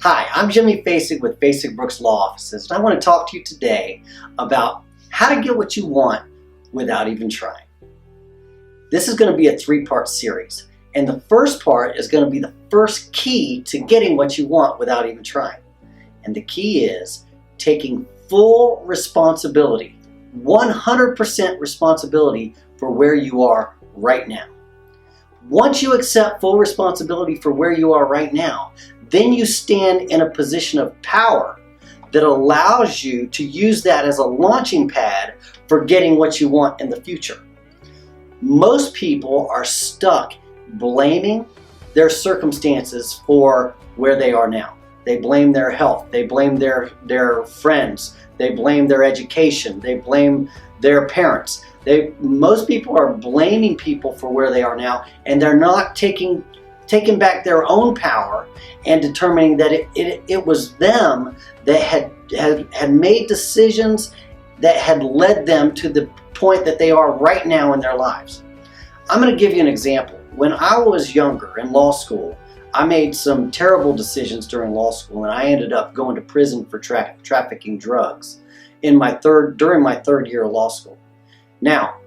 Hi, I'm Jimmy Fasig with Fasig Brooks Law Offices, and I want to talk to you today about how to get what you want without even trying. This is going to be a three-part series, and the first part is going to be the first key to getting what you want without even trying. And the key is taking full responsibility, 100% responsibility for where you are right now. Once you accept full responsibility for where you are right now, then you stand in a position of power that allows you to use that as a launching pad for getting what you want in the future. Most people are stuck blaming their circumstances for where they are now. They blame their health, they blame their friends, they blame their education, they blame their parents. Most people are blaming people for where they are now, and they're not taking back their own power and determining that it was them that had made decisions that had led them to the point that they are right now in their lives. I'm going to give you an example. When I was younger in law school, I made some terrible decisions during law school, and I ended up going to prison for trafficking during my third year of law school. Now,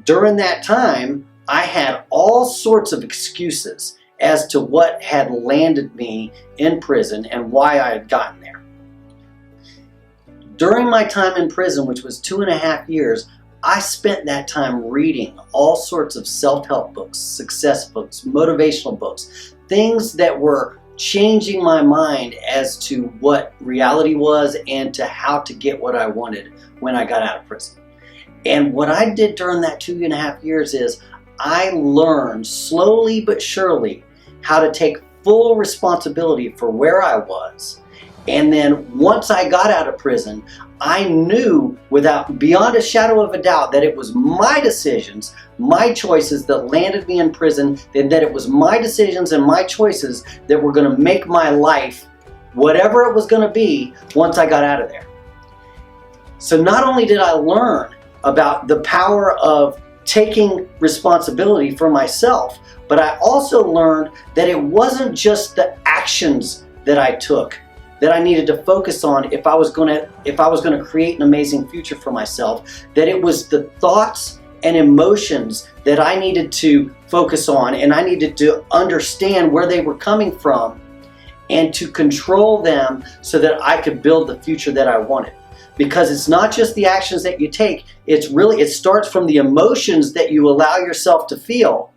during that time, I had all sorts of excuses as to what had landed me in prison and why I had gotten there. During my time in prison, which was 2.5 years, I spent that time reading all sorts of self-help books, success books, motivational books, things that were changing my mind as to what reality was and to how to get what I wanted when I got out of prison. And what I did during that 2.5 years is I learned slowly but surely how to take full responsibility for where I was. And then once I got out of prison, I knew beyond a shadow of a doubt that it was my decisions, my choices that landed me in prison, and that it was my decisions and my choices that were going to make my life whatever it was going to be once I got out of there. So not only did I learn about the power of taking responsibility for myself, but I also learned that it wasn't just the actions that I took that I needed to focus on if I was going to create an amazing future for myself, that it was the thoughts and emotions that I needed to focus on, and I needed to understand where they were coming from and to control them so that I could build the future that I wanted. Because it's not just the actions that you take, it starts from the emotions that you allow yourself to feel,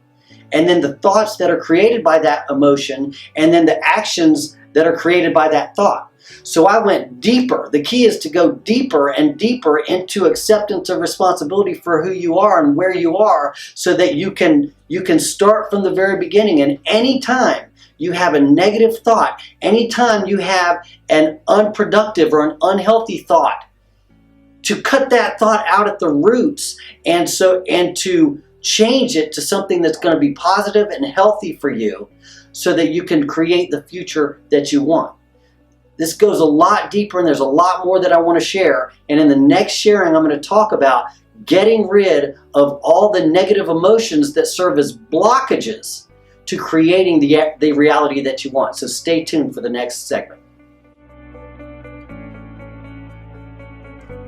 and then the thoughts that are created by that emotion, and then the actions that are created by that thought. So I went deeper. The key is to go deeper and deeper into acceptance of responsibility for who you are and where you are, so that you can start from the very beginning. And anytime you have a negative thought, anytime you have an unproductive or an unhealthy thought, to cut that thought out at the roots and to change it to something that's going to be positive and healthy for you, so that you can create the future that you want. This goes a lot deeper, and there's a lot more that I want to share. And in the next sharing, I'm going to talk about getting rid of all the negative emotions that serve as blockages to creating the reality that you want. So stay tuned for the next segment.